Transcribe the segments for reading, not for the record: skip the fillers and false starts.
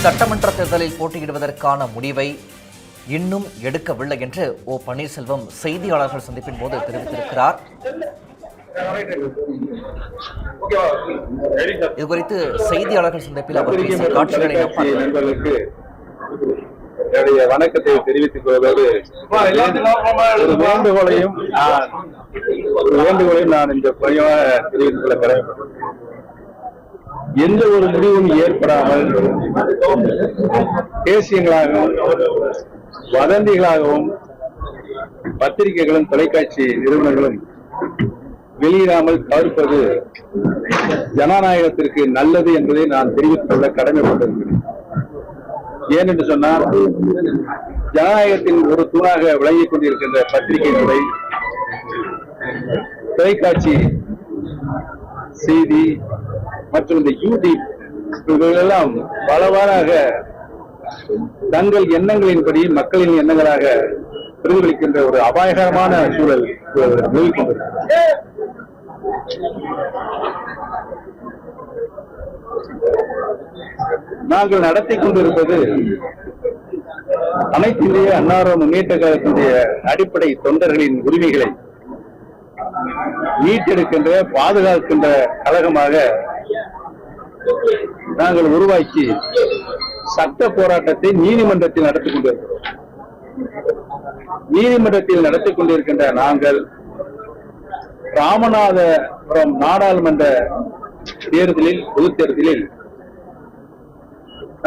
சட்டமன்ற தேர்தலில் போட்டியிடுவதற்கான முடிவை இன்னும் எடுக்கவில்லை என்று ஓ பன்னீர்செல்வம் செய்தியாளர்கள் சந்திப்பின் போது தெரிவித்திருக்கிறார். இதுகுறித்து செய்தியாளர்கள் சந்திப்பில் அவர் பேசிய காட்சிகளை நண்பர்களுக்கு என்னுடைய வணக்கத்தை தெரிவித்துக் கொள்வதோடு ஒரு வேண்டுகோளையும் நான் இந்த பணியாக தெரிவித்துக் கொள்ள கடமைப்பட்டேன். எந்த ஒரு முடிவும் ஏற்படாமல் தேசியங்களாகவும் வதந்திகளாகவும் பத்திரிகைகளும் தொலைக்காட்சி நிறுவனங்களும் வெளியிடாமல் தவிர்ப்பது ஜனநாயகத்திற்கு நல்லது என்பதை நான் தெரிவித்துக் கொள்ள கடமைப்பட்டிருக்கிறேன். ஏனென்று சொன்னால், ஜனநாயகத்தின் ஒரு தூணாக விளங்கிக் கொண்டிருக்கின்ற பத்திரிகை துறை, தொலைக்காட்சி செய்தி மற்றும் இந்த யூடியூப் இவைகளெல்லாம் பலவாறாக தங்கள் எண்ணங்களின்படி மக்களின் எண்ணங்களாக பிரதிபலிக்கின்ற ஒரு அபாயகரமான சூழல் நிலவிக்கொண்டிருக்கிறது. நாங்கள் நடத்தி கொண்டிருப்பது அனைத்து இந்திய அண்ணா முன்னேற்ற கழகத்தினுடைய அடிப்படை தொண்டர்களின் உரிமைகளை மீட்டெடுக்கின்ற பாதுகாக்கின்ற கழகமாக நாங்கள் உருவாக்கி சட்ட போராட்டத்தை நீதிமன்றத்தில் நடத்தி கொண்டிருக்கிறோம். நீதிமன்றத்தில் நடத்தி கொண்டிருக்கின்ற நாங்கள் ராமநாதபுரம் நாடாளுமன்ற தேர்தலில் பொது தேர்தலில்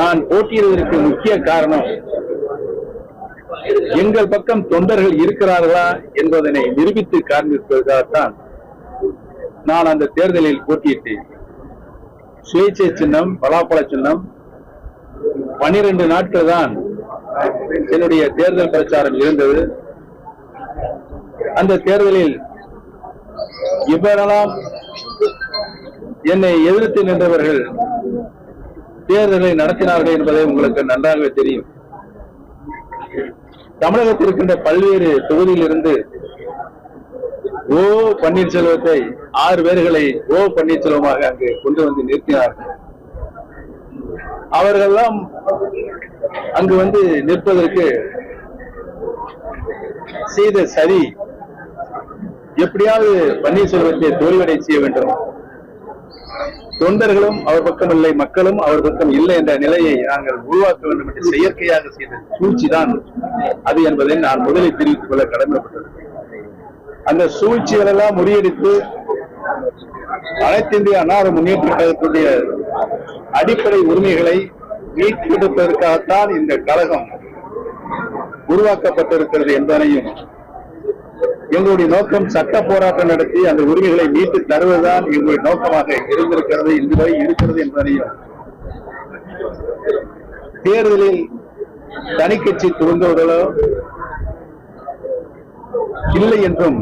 நான் போட்டியிடுவதற்கு முக்கிய காரணம் எங்கள் பக்கம் தொண்டர்கள் இருக்கிறார்களா என்பதனை நிரூபித்து காண்பிப்பதற்காகத்தான் நான் அந்த தேர்தலில் போட்டியிட்டேன். சுயேட்சை சின்னம், பலாப்பழ சின்னம். 12 நாட்கள் தான் என்னுடைய தேர்தல் பிரச்சாரம் இருந்தது. அந்த தேர்தலில் இவரெல்லாம் என்னை எதிர்த்து நின்றவர்கள் தேர்தலை நடத்தினார்கள் என்பதை உங்களுக்கு நன்றாகவே தெரியும். தமிழகத்தில் இருக்கின்ற பல்வேறு தொகுதியிலிருந்து ஓ பன்னீர்செல்வத்தை 6 பேர்களை ஓ பன்னீர்செல்வமாக அங்கு கொண்டு வந்து நிறுத்தினார்கள். அவர்களெல்லாம் அங்கு வந்து நிற்பதற்கு செய்த சரி, எப்படியாவது பன்னீர்செல்வத்தை தோல்வியடை செய்ய வேண்டும், தொண்டர்களும் அவர் பக்கம் இல்லை, மக்களும் அவர் பக்கம் இல்லை என்ற நிலையை நாங்கள் உருவாக்க வேண்டும் என்று செயற்கையாக செய்த சூழ்ச்சிதான் அது என்பதை நான் முதலில் தெரிவித்துக் கொள்ள கடமைப்பட்டது. அந்த சூழ்ச்சிகள் எல்லாம் முறியடித்து அனைத்து இந்திய அண்ணா முன்னேற்ற கழகத்துடைய அடிப்படை உரிமைகளை மீட்டெடுப்பதற்காகத்தான் இந்த கழகம் உருவாக்கப்பட்டிருக்கிறது என்பதனையும், எங்களுடைய நோக்கம் சட்ட போராட்டம் நடத்தி அந்த உரிமைகளை மீட்டு தருவதுதான் எங்களுடைய நோக்கமாக இருந்திருக்கிறது, இன்று வரை இருக்கிறது என்பதனையும், தேர்தலில் தனி கட்சி துவங்குவதோ இல்லை என்றும்,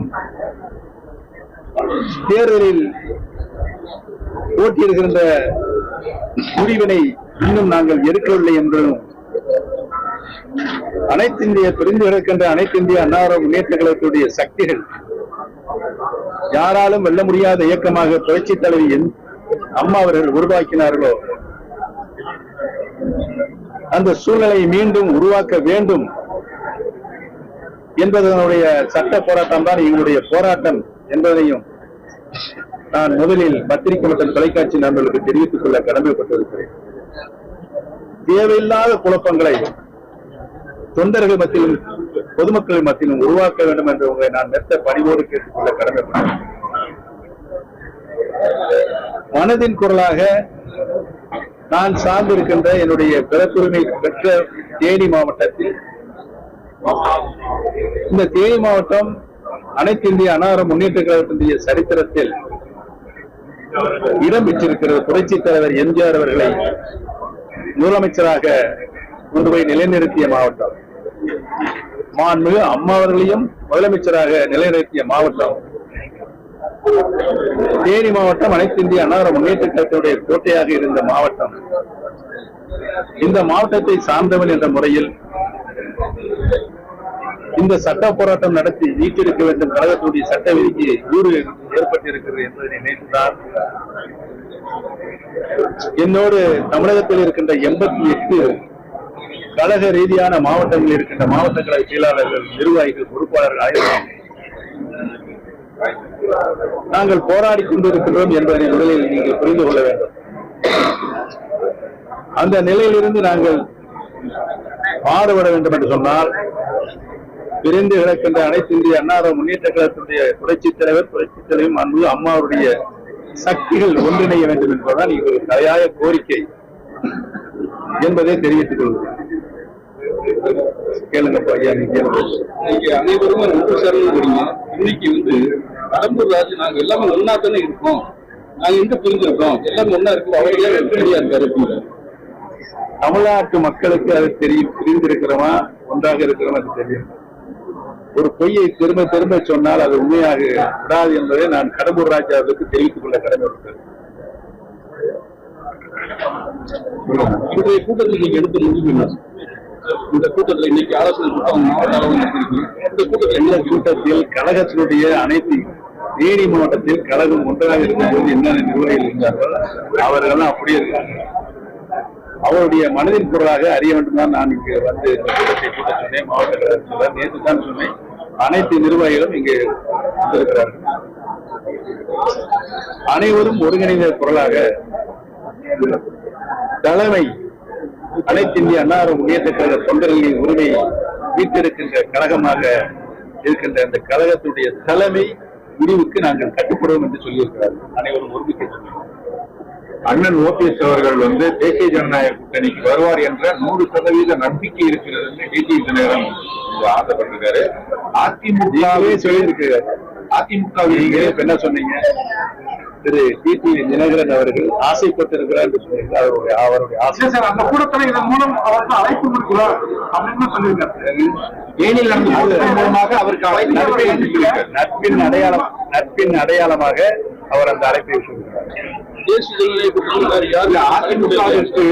தேர்தலில் போட்டியிடுகின்ற முடிவினை இன்னும் நாங்கள் எடுக்கவில்லை என்றும், அனைத்து இந்திய பிரிந்து கிடக்கின்ற அனைத்து இந்திய அண்ணா முன்னேற்ற கழகத்துடைய சக்திகள் யாராலும் வெல்ல முடியாத இயக்கமாக புரட்சி தலைவி அம்மா அவர்கள் உருவாக்கினார்களோ அந்த சூழ்நிலையை மீண்டும் உருவாக்க வேண்டும் என்பதனுடைய சட்ட போராட்டம் தான் எங்களுடைய போராட்டம் என்பதையும் நான் முதலில் பத்திரிகை மற்றும் தொலைக்காட்சி நண்பர்களுக்கு தெரிவித்துக் கொள்ள கடமைப்பட்டிருக்கிறேன். தேவையில்லாத குழப்பங்களை தொண்டர்கள் மத்தியிலும் பொதுமக்கள் மத்தியிலும் உருவாக்க வேண்டும் என்று உங்களை நான் மெத்த பணிவோடு கேட்டுக்கொள்ள கடமைப்பட்டேன். மனதின் குரலாக நான் சார்ந்திருக்கின்ற என்னுடைய பிறப்புரிமை பெற்ற தேனி மாவட்டத்தில், இந்த தேனி மாவட்டம் அனைத்து இந்திய அண்ணா முன்னேற்ற கழகத்தினுடைய சரித்திரத்தில் இடம் பெற்றிருக்கிறது. புரட்சி தலைவர் எம்ஜிஆர் அவர்களை முதலமைச்சராக கொண்டு போய் நிலைநிறுத்திய மாவட்டம், மாண்புமிகு அம்மா அவர்களையும் முதலமைச்சராக நிலைநிறுத்திய மாவட்டம் தேனி மாவட்டம். அனைத்து இந்திய அண்ணா முன்னேற்ற கழகத்தினுடைய கோட்டையாக இருந்த மாவட்டம். இந்த மாவட்டத்தை சார்ந்தவன் என்ற முறையில் இந்த சட்ட போராட்டம் நடத்தி நீட்டிருக்க வேண்டும், கழகத்துடைய சட்ட விதிக்கு ஊறு ஏற்பட்டிருக்கிறது என்பதை நினைத்துதான் என்னோடு தமிழகத்தில் இருக்கின்ற 88 கழக ரீதியான மாவட்டங்களில் இருக்கின்ற மாவட்ட கழக செயலாளர்கள், நிர்வாகிகள், பொறுப்பாளர்கள் ஆகியோரும் நாங்கள் போராடி கொண்டிருக்கின்றோம் என்பதை முதலில் நீங்கள் புரிந்து கொள்ள வேண்டும். அந்த நிலையிலிருந்து நாங்கள் மாறுபட வேண்டும் என்று சொன்னால், பிரிந்து கிடக்கின்ற அனைத்து இந்திய அண்ணா திராவிட முன்னேற்ற கழகத்தினுடைய புரட்சித் தலைவர் அன்பு அம்மாவுடைய சக்திகள் ஒன்றிணைய வேண்டும் என்பதுதான் இது ஒரு தலையாய கோரிக்கை என்பதை தெரிவித்துக் கொள்கிறேன். கேளுங்கப்பா ஐயா, நீங்க அனைவரும் ஒன்று சேர்ந்து இன்னைக்கு கடம்பூர் ராஜு நாங்க எல்லாமே ஒன்னா தானே இருக்கோம், நாங்க எங்க பிரிஞ்சிருக்கோம், எல்லாமே ஒன்னா இருக்கோம், அவர்களே வெளியா இருக்காரு. தமிழ்நாட்டு மக்களுக்கு அது தெரியும், பிரிந்திருக்கிறோமா ஒன்றாக இருக்கிறோமா அது தெரியும். ஒரு பொய்யை திரும்ப திரும்ப சொன்னால் அது உண்மையாக விடாது என்பதை நான் கடம்பூர் ராஜாவுக்கு தெரிவித்துக் கொள்ள கடமைப்பட்டது. இன்றைய கூட்டத்தில் நீங்க எடுத்த முடிவு என்ன? இந்த கூட்டத்தில் இன்னைக்கு ஆலோசனை கூட்டம் மாவட்ட அளவில் இந்த கூட்டத்தில் கழகத்தினுடைய அனைத்து தேனி மாவட்டத்தில் கழகம் ஒன்றாக இருக்கும்போது என்னென்ன நிர்வாகிகள் இருந்தார்கள் அவர்கள் அப்படியே இருக்காங்க. அவருடைய மனதின் பொருளாக அறிய வேண்டும் தான் நான் இங்கு வந்து கூட்டத்தை கூட்ட சொன்னேன். மாவட்ட கழகத்தில் நேற்று தான் சொன்னேன். அனைத்து நிர்வாகிகளும் இங்கு வந்திருக்கிறார்கள். அனைவரும் ஒருங்கிணைந்த பொருளாக தலைமை அனைத்து இந்திய அண்ணா திராவிட முன்னேற்ற கழக தொண்டர்களின் உரிமை மீட்டிருக்கின்ற கழகமாக இருக்கின்ற அந்த கழகத்துடைய தலைமை முடிவுக்கு நாங்கள் கட்டுப்படுவோம் என்று சொல்லியிருக்கிறார்கள். அனைவரும் ஒருமிக்க அண்ணன் ஓபிஎஸ் அவர்கள் தேசிய ஜனநாயக கூட்டணிக்கு வருவார் என்ற 100% நம்பிக்கை இருக்கிறது டிடிவி தினகரன் ஆசைப்பட்டிருக்காரு. அதிமுகவே சொல்லியிருக்கிறார். அதிமுக என்ன சொன்னீங்க? திரு டிடிவி தினகரன் அவர்கள் ஆசைப்பட்டிருக்கிறார் என்று சொன்னீர்கள். அவருடைய ஆசை சார், அந்த கூட்டத்தில் இதன் மூலம் அவருக்கு அழைப்பு கொடுக்கிறார் அப்படின்னு சொல்லியிருக்காரு. ஏனில் மூலமாக அவருக்கு நட்பின் அடையாளமாக அவர் அந்த அழைப்பை சொல்கிறார். அதிமுகவிற்கு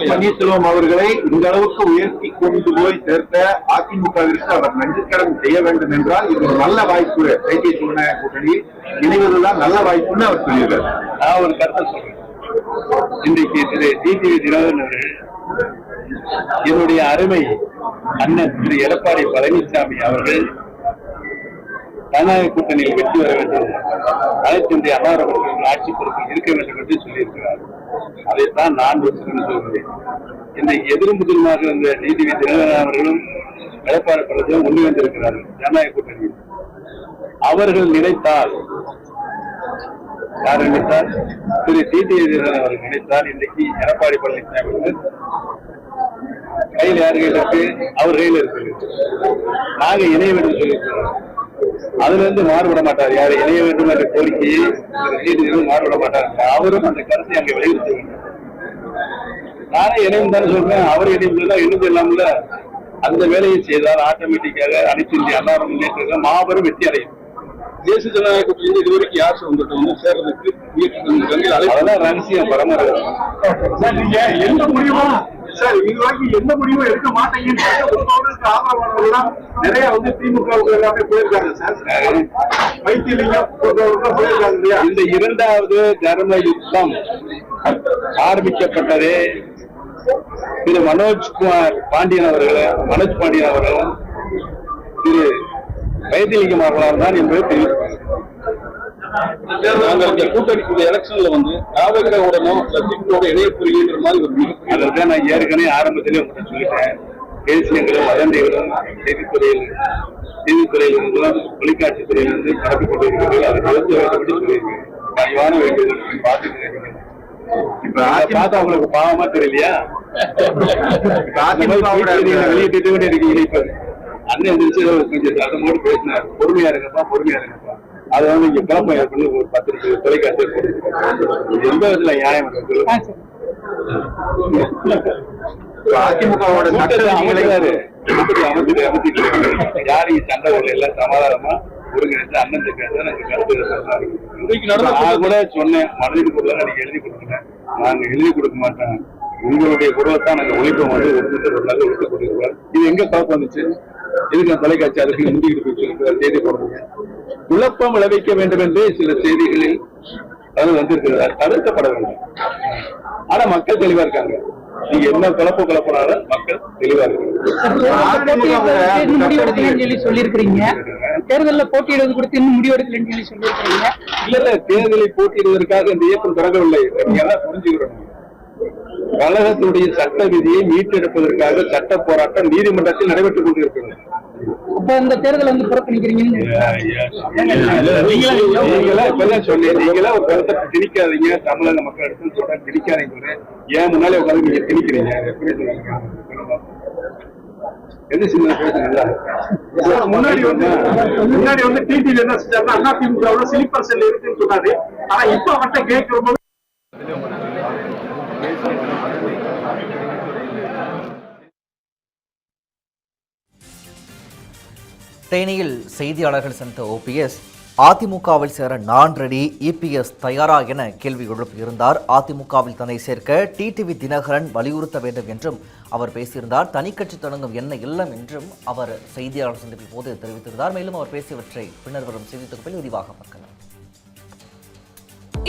பன்னீர்செல்வம் அவர்களை இந்த அளவுக்கு உயர்த்தி கொண்டு போய் சேர்த்த அதிமுகவிற்கு அவர் நன்றிக்கடன் செய்ய வேண்டும் என்றால் இது ஒரு நல்ல வாய்ப்பு. தேசிய ஜனநாயக கூட்டணி இணைவதுதான் நல்ல வாய்ப்புன்னு அவர் சொல்லியிருக்கார். நான் ஒரு கருத்தை சொல்றேன். இன்றைக்கு திரு டிடிவி தினகரன் அவர்கள் என்னுடைய அருமை அண்ணன் திரு எடப்பாடி பழனிசாமி அவர்கள் ஜனநாயக கூட்டணியில் வெற்றி வர வேண்டும், அனைத்து இந்திய அண்ணா திராவிட ஆட்சி பொறுப்பில் இருக்க வேண்டும் என்று சொல்லியிருக்கிறார். அதைத்தான் நான் சொல்கிறேன். இன்றைக்கு எதிரும் முதலுமாக இருந்த டிடிவி தினகரன் அவர்களும் எடப்பாடி பழனிசாமி ஒன்று வந்திருக்கிறார்கள் ஜனநாயக கூட்டணியில். அவர்கள் நினைத்தால், யார் நினைத்தால், திரு டிடிவி தினகரன் அவர்கள் நினைத்தால் இன்றைக்கு எடப்பாடி பழனிசாமி கையில் யார் கையில் இருக்கு? அவர் கையில் இருக்கு. நாங்க இணைய வேண்டும் சொல்லியிருக்கிறோம். அதுல இருந்து மாறுபட மாட்டார். யார் இணைய வேண்டும் என்ற கோரிக்கையை மாறுபட மாட்டார். அவரும் அந்த கருத்தை அங்கே வெளியிட்டு வேண்டும். நானே இணையம் தானே சொல்றேன். அவர் இணையம் இணைந்து இல்லாமல அந்த வேலையை செய்தால் ஆட்டோமேட்டிக்காக அனைத்து இந்திய அண்ணா முன்னேற்ற மாபெரும் வெற்றி அடையும். தேசிய ஜனநாயக கூட்டணி இதுவரைக்கும் யார் சேர்றதுக்கு அதெல்லாம் ரகசியம் பரமர. நீங்க எந்த முடிவும் சார் இதுவரைக்கும் எந்த முடிவும் எடுக்க மாட்டீங்கன்னு ஆதரவாளர்கள் நிறைய திமுகவுக்கு எல்லாமே போயிருக்காங்க சார். வைத்தியலிங்கம் போயிருக்காங்க இல்லையா? இந்த இரண்டாவது தர்ம யுத்தம் ஆரம்பிக்கப்பட்டதே திரு மனோஜ் பாண்டியன் அவர்களும் திரு வைத்தியலிங்கம் அவர்களால் தான் என்பதை தெரிவித்தார். நாங்கள் இந்த கூட்டணி எலெக்ஷன்ல ஆவேகவுடனும் திமுக இணைய புரிகின்ற மாதிரி ஒரு அதான் நான் ஏற்கனவே ஆரம்பத்திலே உங்களுக்கு சொல்லிட்டேன். தேசியங்களும் வதந்திகளும் செய்தித்துறையிலிருந்தும் தொலைக்காட்சி துறையிலிருந்து பரப்பிக் கொண்டிருக்கிறது. அதை நிறுத்த வேண்டும்படி சொல்லியிருக்கேன். பணிவான வேண்டுகோள் பார்த்துக்கிறேன். இப்ப பார்த்தா உங்களுக்கு பாவமா தெரியலையா? வெளியிட்டு கொண்டே இருக்கீங்க. இப்ப அண்ணன் எந்திரிச்சு கொஞ்சம் சத்தமோடு பேசினார். பொறுமையா இருங்கப்பா. அதை இங்க குழப்பம் ஏற்பட்டு ஒரு 10 தொலைக்காட்சி எந்த விதத்துல நியாயம் அதிமுகவோட யாரு சண்டை எல்லாம் சமாதானமா ஒருங்கிணைந்து அண்ணன் நான் கூட சொன்னேன். மனதில் பொருளை நீங்க எழுதி கொடுங்க. நாங்க எழுதி கொடுக்க மாட்டோம். உங்களுடைய குரலைத்தான் நாங்க ஒழிப்போம். ஒழித்து கொடுக்குறோம். இது எங்க குழப்பம் வந்துச்சு? இதுக்கு தொலைக்காட்சி அதுக்கு முந்திக்கிட்டு போய் செய்தி போடுறீங்க. குழப்பம் விளைவிக்க வேண்டும் என்று சில செய்திகளில் அது வந்திருக்கிறது, அது தவிர்க்கப்பட வேண்டும். ஆனா மக்கள் தெளிவா இருக்காங்க. நீங்க என்ன குழப்பினாலும் மக்கள் தெளிவா சொல்லி சொல்லிருக்கீங்க. தேர்தலில் போட்டியிடுவது குறித்து இன்னும் முடிவெடுக்கலன்னு சொல்லி சொல்லியிருக்கீங்க. இல்ல தேர்தலில் போட்டியிடுவதற்காக இந்த இயக்கம் தொடங்கவில்லை. நீங்க எல்லாம் புரிஞ்சுக்கிறோம். கழகத்துடைய சட்ட விதியை மீட்டெடுப்பதற்காக சட்ட போராட்டம் நீதிமன்றத்தில் நடைபெற்றுக் கொண்டிருக்கிறது. அப்ப இந்த தேர்தல் வந்து புறக்கணிக்கிறீங்கன்னு இப்பதான் சொன்னேன். நீங்களா ஒரு கருத்தை திணிக்காதீங்க. தமிழக மக்கள் எடுத்து சொல்ற திணிக்காதீங்க. ஏன் முன்னாலே உட்காந்து நீங்க திணிக்கிறீங்க? எப்படி சொல்லுங்க? எது சின்ன பேசுறீங்களா? முன்னாடி வந்து டிடிவி என்ன செஞ்சாருன்னா அதிமுக ஸ்லீப்பர் செல் இருக்குன்னு சொன்னாரு. ஆனா இப்ப அவர்கிட்ட கேட்கிறோம். தேனியில் செய்தியாளர்கள் சந்தித்த ஓபிஎஸ் அதிமுகவில் சேர நான் ரெடி, இபிஎஸ் தயாரா என கேள்வி எழுப்பியிருந்தார். அதிமுகவில் தன்னை சேர்க்க டிடிவி தினகரன் வலியுறுத்த வேண்டும் என்றும் அவர் பேசியிருந்தார். தனிக்கட்சி தொடங்கும் என்ன இல்லம் என்றும் அவர் செய்தியாளர் சந்திப்பின் போது தெரிவித்திருந்தார். மேலும் அவர் பேசியவற்றை பின்னர் வரும் செய்தி தொகுப்பில் விரிவாக பார்க்கலாம்.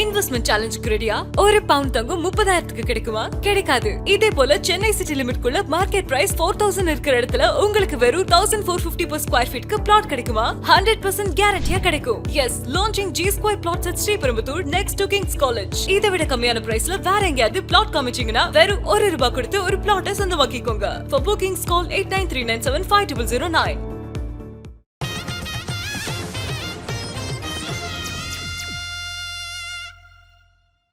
இன்வெஸ்ட்மெண்ட் சேலஞ்சுக்கு ரெடியா? ஒரு பவுண்ட் தங்கம் 30,000க்கு கிடைக்குமா? கிடைக்காது. இதே போல சென்னை சிட்டி லிமிட்குள்ள மார்க்கெட் பிரைஸ் 4,000 இருக்கிற இடத்துல உங்களுக்கு வெறும் 1,450 per square feetக்கு பிளாட் கிடைக்குமா? 100% கேரண்டியா கிடைக்கும். Yes, launching G Square Plots at Sriperumbudur next to King's College. இதை விட கம்மியான பிரைஸ்ல வேற எங்கயாவது பிளாட் காமிச்சீங்கன்னா வெறும் ₹1 கொடுத்து ஒரு பிளாட்டை சொந்தமாக்கிக்கோங்க. For bookings call 8939750009.